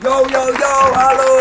Yo, halo.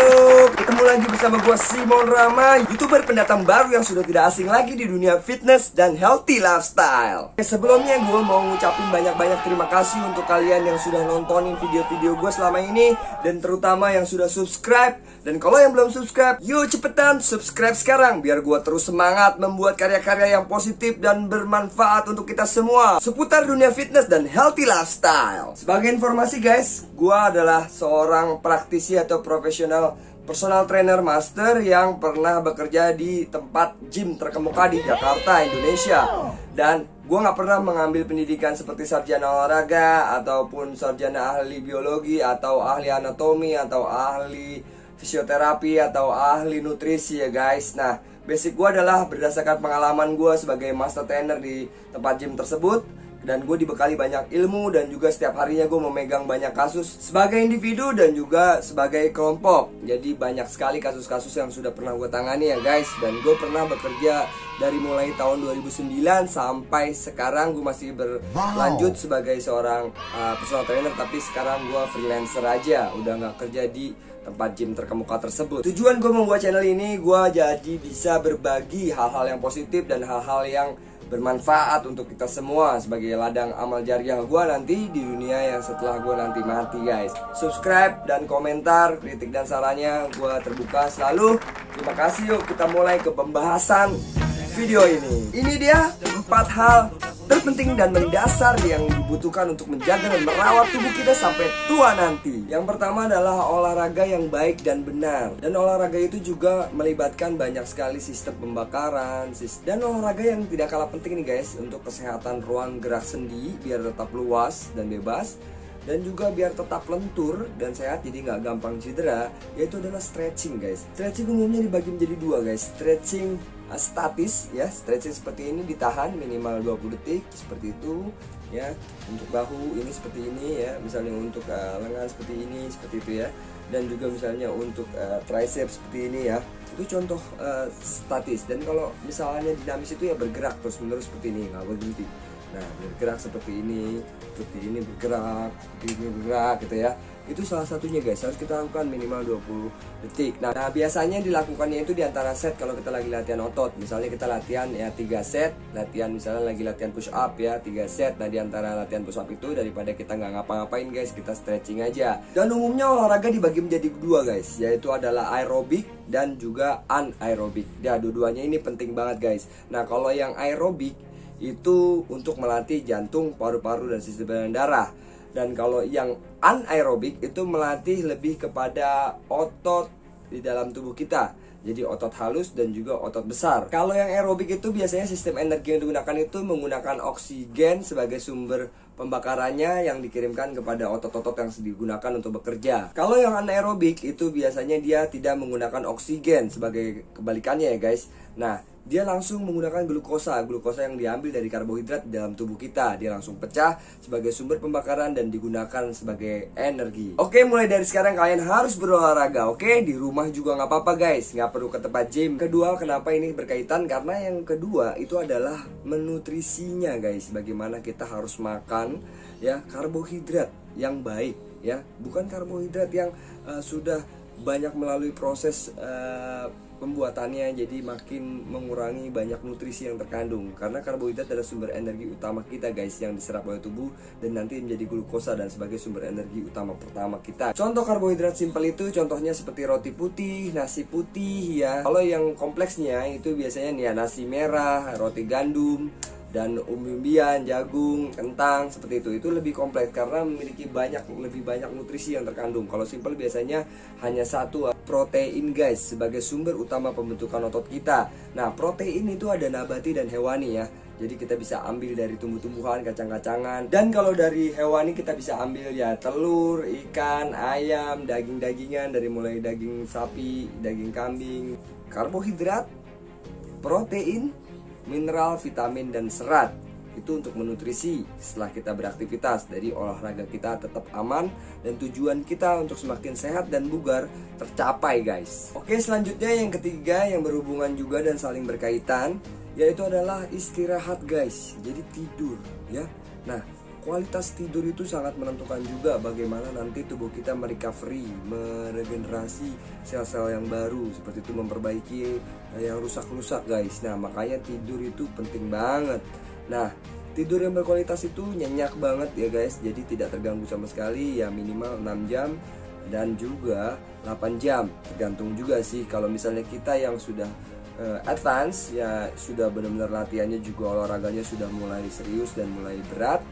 Ketemu lagi bersama gue Simon Rama, YouTuber pendatang baru yang sudah tidak asing lagi di dunia fitness dan healthy lifestyle. Sebelumnya gue mau ngucapin banyak-banyak terima kasih untuk kalian yang sudah nontonin video-video gue selama ini, dan terutama yang sudah subscribe. Dan kalau yang belum subscribe, yuk cepetan subscribe sekarang biar gue terus semangat membuat karya-karya yang positif dan bermanfaat untuk kita semua seputar dunia fitness dan healthy lifestyle. Sebagai informasi guys, gue adalah seorang praktisi atau profesional personal trainer master yang pernah bekerja di tempat gym terkemuka di Jakarta, Indonesia. Dan gue gak pernah mengambil pendidikan seperti sarjana olahraga, ataupun sarjana ahli biologi, atau ahli anatomi, atau ahli fisioterapi, atau ahli nutrisi ya guys. Nah, basic gue adalah berdasarkan pengalaman gue sebagai master trainer di tempat gym tersebut. Dan gue dibekali banyak ilmu, dan juga setiap harinya gue memegang banyak kasus sebagai individu dan juga sebagai kelompok. Jadi banyak sekali kasus-kasus yang sudah pernah gue tangani ya guys. Dan gue pernah bekerja dari mulai tahun 2009 sampai sekarang. Gue masih berlanjut sebagai seorang personal trainer, tapi sekarang gue freelancer aja, udah gak kerja di tempat gym terkemuka tersebut. Tujuan gue membuat channel ini, gue jadi bisa berbagi hal-hal yang positif dan hal-hal yang bermanfaat untuk kita semua sebagai ladang amal jariah gue nanti di dunia yang setelah gue nanti mati guys. Subscribe dan komentar, kritik dan sarannya gue terbuka selalu. Terima kasih, yuk kita mulai ke pembahasan video ini. Ini dia 4 hal terpenting dan mendasar yang dibutuhkan untuk menjaga dan merawat tubuh kita sampai tua nanti. Yang pertama adalah olahraga yang baik dan benar. Dan olahraga itu juga melibatkan banyak sekali sistem pembakaran, dan olahraga yang tidak kalah penting nih guys untuk kesehatan ruang gerak sendi biar tetap luas dan bebas, dan juga biar tetap lentur dan sehat, jadi nggak gampang cedera, yaitu adalah stretching guys. Stretching umumnya dibagi menjadi dua guys. Stretching statis ya, stretching seperti ini ditahan minimal 20 detik seperti itu ya. Untuk bahu ini seperti ini ya, misalnya untuk lengan seperti ini, seperti itu ya. Dan juga misalnya untuk tricep seperti ini ya, itu contoh statis. Dan kalau misalnya dinamis itu ya bergerak terus menerus seperti ini, nggak berhenti. Nah, bergerak seperti ini bergerak, seperti ini bergerak gitu ya. Itu salah satunya guys, harus kita lakukan minimal 20 detik. Nah, biasanya dilakukannya itu di antara set kalau kita lagi latihan otot. Misalnya kita latihan ya 3 set, latihan misalnya lagi latihan push up ya 3 set. Nah, di antara latihan push up itu daripada kita nggak ngapa-ngapain guys, kita stretching aja. Dan umumnya olahraga dibagi menjadi dua guys, yaitu adalah aerobik dan juga anaerobik. Ya, dua-duanya ini penting banget guys. Nah, kalau yang aerobik itu untuk melatih jantung, paru-paru, dan sistem peredaran darah. Dan kalau yang anaerobik itu melatih lebih kepada otot di dalam tubuh kita, jadi otot halus dan juga otot besar. Kalau yang aerobik itu biasanya sistem energi yang digunakan itu menggunakan oksigen sebagai sumber pembakarannya yang dikirimkan kepada otot-otot yang digunakan untuk bekerja. Kalau yang anaerobik itu biasanya dia tidak menggunakan oksigen sebagai kebalikannya ya guys. Nah, dia langsung menggunakan glukosa yang diambil dari karbohidrat di dalam tubuh kita. Dia langsung pecah sebagai sumber pembakaran dan digunakan sebagai energi. Oke, mulai dari sekarang kalian harus berolahraga. Oke, di rumah juga nggak apa-apa guys, nggak perlu ke tempat gym. Kedua, kenapa ini berkaitan? Karena yang kedua itu adalah menutrisinya guys. Bagaimana kita harus makan ya karbohidrat yang baik ya, bukan karbohidrat yang sudah banyak melalui proses pembuatannya, jadi makin mengurangi banyak nutrisi yang terkandung. Karena karbohidrat adalah sumber energi utama kita guys, yang diserap oleh tubuh dan nanti menjadi glukosa dan sebagai sumber energi utama pertama kita. Contoh karbohidrat simpel itu contohnya seperti roti putih, nasi putih ya. Kalau yang kompleksnya itu biasanya nih ya, nasi merah, roti gandum, dan umbi-umbian, jagung, kentang, seperti itu lebih kompleks karena memiliki lebih banyak nutrisi yang terkandung. Kalau simple biasanya hanya satu, protein guys, sebagai sumber utama pembentukan otot kita. Nah, protein itu ada nabati dan hewani ya. Jadi kita bisa ambil dari tumbuh-tumbuhan, kacang-kacangan. Dan kalau dari hewani kita bisa ambil ya telur, ikan, ayam, daging-dagingan dari mulai daging sapi, daging kambing. Karbohidrat, protein, mineral, vitamin, dan serat itu untuk menutrisi setelah kita beraktivitas. Dari olahraga kita tetap aman dan tujuan kita untuk semakin sehat dan bugar tercapai guys. Oke, selanjutnya yang ketiga yang berhubungan juga dan saling berkaitan, yaitu adalah istirahat guys. Jadi tidur ya. Nah, kualitas tidur itu sangat menentukan juga bagaimana nanti tubuh kita merecovery, meregenerasi sel-sel yang baru, seperti itu memperbaiki yang rusak-rusak guys. Nah makanya tidur itu penting banget. Nah tidur yang berkualitas itu nyenyak banget ya guys, jadi tidak terganggu sama sekali, ya minimal 6 jam dan juga 8 jam, tergantung juga sih. Kalau misalnya kita yang sudah advance ya, sudah benar-benar latihannya juga olahraganya sudah mulai serius dan mulai berat,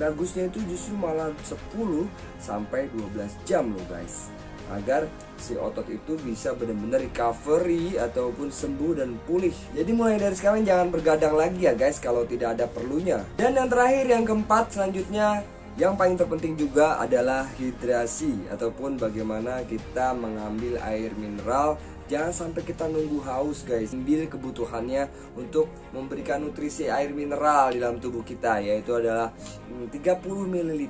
bagusnya itu justru malah 10 sampai 12 jam loh guys, agar si otot itu bisa benar-benar recovery ataupun sembuh dan pulih. Jadi mulai dari sekarang jangan bergadang lagi ya guys kalau tidak ada perlunya. Dan yang terakhir, yang keempat selanjutnya, yang paling terpenting juga adalah hidrasi ataupun bagaimana kita mengambil air mineral. Jangan sampai kita nunggu haus guys. Ambil kebutuhannya untuk memberikan nutrisi air mineral di dalam tubuh kita, yaitu adalah 30 ml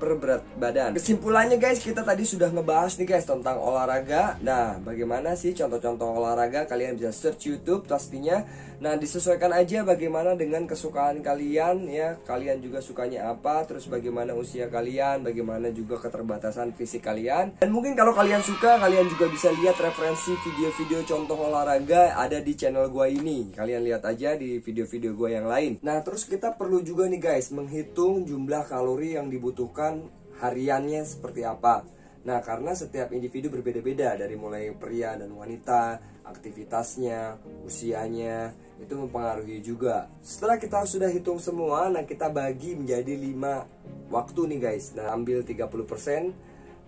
per berat badan. Kesimpulannya guys, kita tadi sudah ngebahas nih guys tentang olahraga. Nah bagaimana sih contoh-contoh olahraga, kalian bisa search YouTube pastinya. Nah disesuaikan aja bagaimana dengan kesukaan kalian ya, kalian juga sukanya apa, terus bagaimana usia kalian, bagaimana juga keterbatasan fisik kalian. Dan mungkin kalau kalian suka, kalian juga bisa lihat referensi video-video contoh olahraga ada di channel gua ini. Kalian lihat aja di video-video gua yang lain. Nah terus kita perlu juga nih guys menghitung jumlah kalori yang dibutuhkan hariannya seperti apa. Nah karena setiap individu berbeda-beda, dari mulai pria dan wanita, aktivitasnya, usianya, itu mempengaruhi juga. Setelah kita sudah hitung semua, nah kita bagi menjadi 5 waktu nih guys. Nah ambil 30%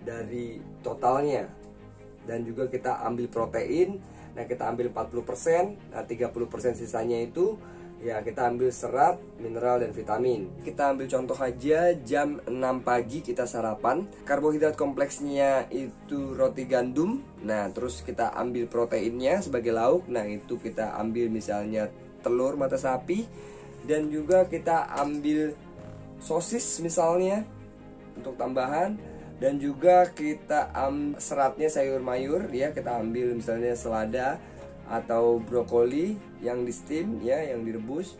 dari totalnya, dan juga kita ambil protein. Nah kita ambil 40%, nah 30% sisanya itu ya kita ambil serat, mineral, dan vitamin. Kita ambil contoh aja jam 6 pagi kita sarapan. Karbohidrat kompleksnya itu roti gandum. Nah terus kita ambil proteinnya sebagai lauk. Nah itu kita ambil misalnya telur mata sapi. Dan juga kita ambil sosis misalnya untuk tambahan. Dan juga kita ambil seratnya sayur mayur ya, kita ambil misalnya selada atau brokoli yang di steam ya, yang direbus.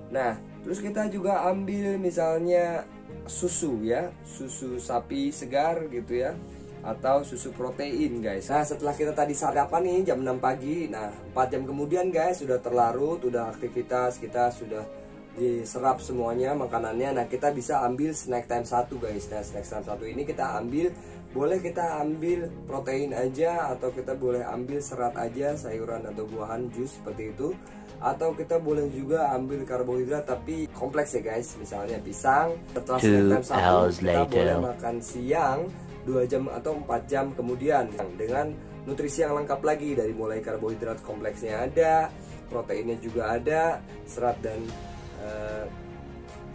Nah terus kita juga ambil misalnya susu ya, susu sapi segar gitu ya, atau susu protein guys. Nah setelah kita tadi sarapan nih jam 6 pagi, nah 4 jam kemudian guys sudah terlarut, udah aktivitas, kita sudah diserap semuanya makanannya. Nah kita bisa ambil snack time 1 guys. Nah snack time 1 ini kita ambil, boleh kita ambil protein aja, atau kita boleh ambil serat aja, sayuran atau buahan, jus seperti itu. Atau kita boleh juga ambil karbohidrat tapi kompleks ya guys, misalnya pisang. Setelah snack time 1 kita boleh makan siang 2 jam atau 4 jam kemudian, dengan nutrisi yang lengkap lagi, dari mulai karbohidrat kompleksnya ada, proteinnya juga ada, serat dan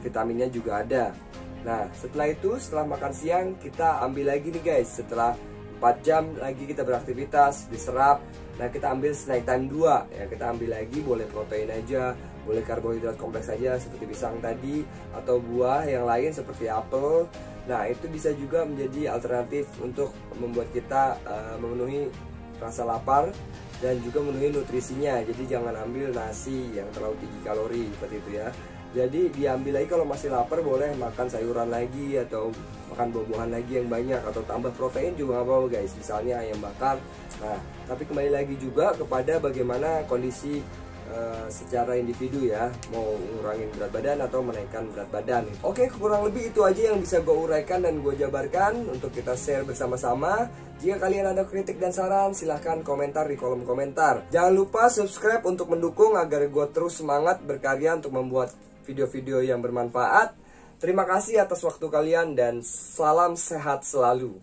vitaminnya juga ada. Nah setelah itu, setelah makan siang kita ambil lagi nih guys, setelah 4 jam lagi kita beraktivitas, diserap. Nah kita ambil snack time 2 ya, kita ambil lagi, boleh protein aja, boleh karbohidrat kompleks aja seperti pisang tadi, atau buah yang lain seperti apel. Nah itu bisa juga menjadi alternatif untuk membuat kita memenuhi rasa lapar dan juga memenuhi nutrisinya. Jadi jangan ambil nasi yang terlalu tinggi kalori seperti itu ya. Jadi diambil lagi kalau masih lapar, boleh makan sayuran lagi atau makan buah-buahan lagi yang banyak, atau tambah protein juga nggak apa-apa guys, misalnya ayam bakar. Nah tapi kembali lagi juga kepada bagaimana kondisi secara individu ya, mau ngurangin berat badan atau menaikkan berat badan. Oke, kurang lebih itu aja yang bisa gue uraikan dan gue jabarkan untuk kita share bersama-sama. Jika kalian ada kritik dan saran, silahkan komentar di kolom komentar. Jangan lupa subscribe untuk mendukung agar gue terus semangat berkarya untuk membuat video-video yang bermanfaat. Terima kasih atas waktu kalian dan salam sehat selalu.